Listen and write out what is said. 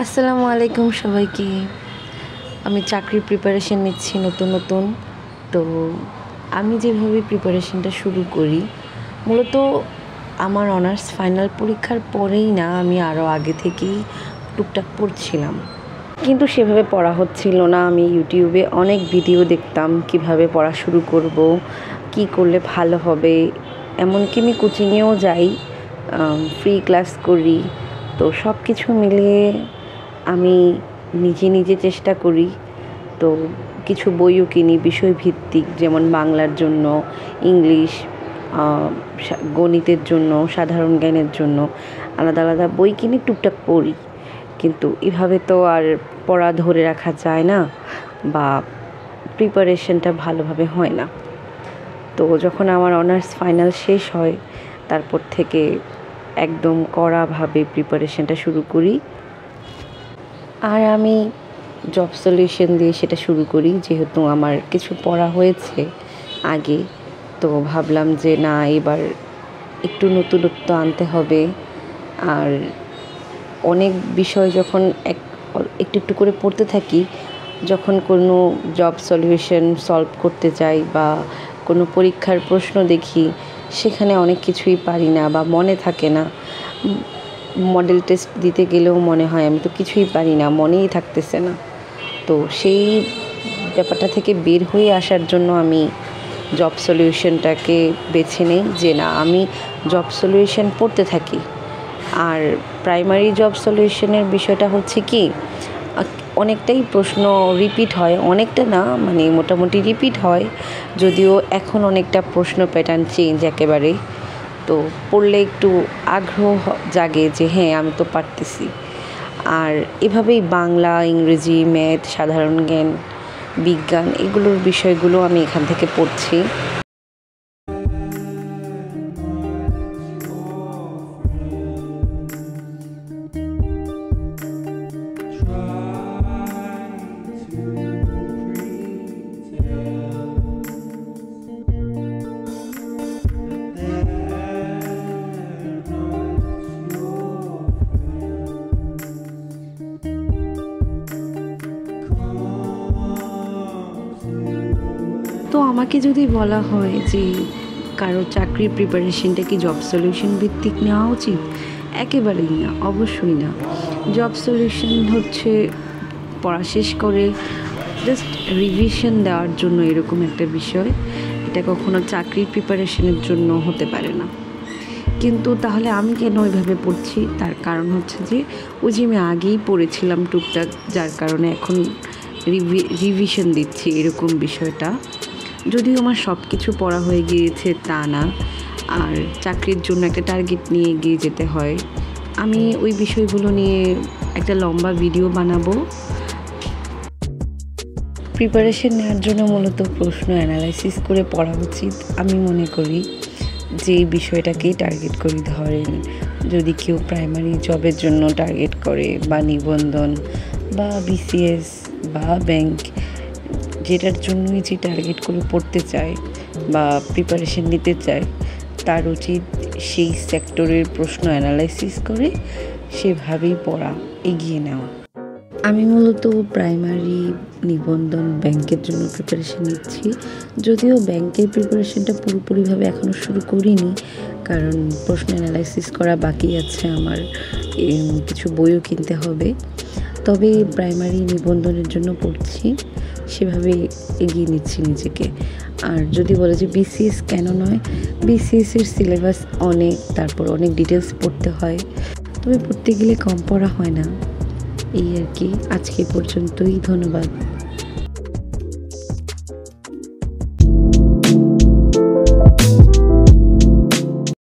আসসালামু আলাইকুম সবাইকে। আমি চাকরির প্রিপারেশন নিচ্ছি নতুন। তো আমি যেভাবে প্রিপারেশনটা শুরু করি, মূলত আমার অনার্স ফাইনাল পরীক্ষার পরেই না, আমি আরও আগে থেকেই টুকটাক পড়ছিলাম, কিন্তু সেভাবে পড়া হচ্ছিল না। আমি ইউটিউবে অনেক ভিডিও দেখতাম কিভাবে পড়া শুরু করব, কি করলে ভালো হবে। এমনকি আমি কোচিংয়েও যাই, ফ্রি ক্লাস করি। তো সব কিছু মিলিয়ে আমি নিজে চেষ্টা করি। তো কিছু বইও কিনি বিষয়ভিত্তিক, যেমন বাংলার জন্য, ইংলিশ, গণিতের জন্য, সাধারণ জ্ঞানের জন্য আলাদা বই কিনে টুকটাক পড়ি। কিন্তু এভাবে তো আর পড়া ধরে রাখা যায় না, বা প্রিপারেশনটা ভালোভাবে হয় না। তো যখন আমার অনার্স ফাইনাল শেষ হয়, তারপর থেকে একদম কড়াভাবে প্রিপারেশনটা শুরু করি। আর আমি জব সলিউশন দিয়ে সেটা শুরু করি, যেহেতু আমার কিছু পড়া হয়েছে আগে। তো ভাবলাম যে না, এবার একটু নতুনত্ব আনতে হবে। আর অনেক বিষয় যখন একটু করে পড়তে থাকি, যখন কোনো জব সলিউশন সলভ করতে যাই বা কোনো পরীক্ষার প্রশ্ন দেখি, সেখানে অনেক কিছুই পারি না বা মনে থাকে না। মডেল টেস্ট দিতে গেলেও মনে হয় আমি তো কিছুই পারি না, মনেই থাকতেছে না। তো সেই ব্যাপারটা থেকে বের হয়ে আসার জন্য আমি জব সলিউশনটাকে বেছে নেই, যে না, আমি জব সলিউশন পড়তে থাকি। আর প্রাইমারি জব সলিউশনের বিষয়টা হচ্ছে কি, অনেকটাই প্রশ্ন রিপিট হয়, অনেকটা না মানে মোটামুটি রিপিট হয়, যদিও এখন অনেকটা প্রশ্ন প্যাটার্ন চেঞ্জ একেবারে। তো পড়লে একটু আগ্রহ জাগে যে হ্যাঁ, আমি তো পারতেছি। আর এভাবেই বাংলা, ইংরেজি, ম্যাথ, সাধারণ জ্ঞান, বিজ্ঞান, এগুলোর বিষয়গুলো আমি এখান থেকে পড়ছি। তো আমাকে যদি বলা হয় যে কারো চাকরির প্রিপারেশনটা কি জব সলিউশন ভিত্তিক নেওয়া উচিত, একেবারেই না, অবশ্যই না। জব সলিউশন হচ্ছে পড়া শেষ করে জাস্ট রিভিশন দেওয়ার জন্য এরকম একটা বিষয়। এটা কখনো চাকরির প্রিপারেশনের জন্য হতে পারে না। কিন্তু তাহলে আমি কেন ওইভাবে পড়ছি, তার কারণ হচ্ছে যে ওই যে আমি আগেই পড়েছিলাম টুকটাক, যার কারণে এখন রিভিশন দিচ্ছি এরকম বিষয়টা। যদিও আমার সব কিছু পড়া হয়ে গিয়েছে তা না, আর চাকরির জন্য একটা টার্গেট নিয়ে এগিয়ে যেতে হয়। আমি ওই বিষয়গুলো নিয়ে একটা লম্বা ভিডিও বানাবো। প্রিপারেশন নেওয়ার জন্য মূলত প্রশ্ন অ্যানালাইসিস করে পড়া উচিত আমি মনে করি। যে এই বিষয়টাকেই টার্গেট করি, ধরেন যদি কেউ প্রাইমারি জবের জন্য টার্গেট করে, বা নিবন্ধন, বা বিসিএস, বা ব্যাংক, যেটার জন্যই যে টার্গেট করে পড়তে চায় বা প্রিপারেশন নিতে চায়, তার উচিত সেই সেক্টরের প্রশ্ন অ্যানালাইসিস করে সেভাবেই পড়া, এগিয়ে নেওয়া। আমি মূলত প্রাইমারি, নিবন্ধন, ব্যাংকের জন্য প্রিপারেশন নিচ্ছি। যদিও ব্যাংকের প্রিপারেশনটা পুরোপুরিভাবে এখনও শুরু করিনি, কারণ প্রশ্ন অ্যানালাইসিস করা বাকি আছে আমার, কিছু বইও কিনতে হবে। তবে প্রাইমারি, নিবন্ধনের জন্য পড়ছি, সেভাবে এগিয়ে নিচ্ছি নিজেকে। আর যদি বলে যে বিসিএস কেন নয়, বিসিএসের সিলেবাস অনেক, তারপর অনেক ডিটেলস পড়তে হয়, তবে পড়তে গেলে কম পড়া হয় না। এই আর কি। আজকে পর্যন্তই, ধন্যবাদ।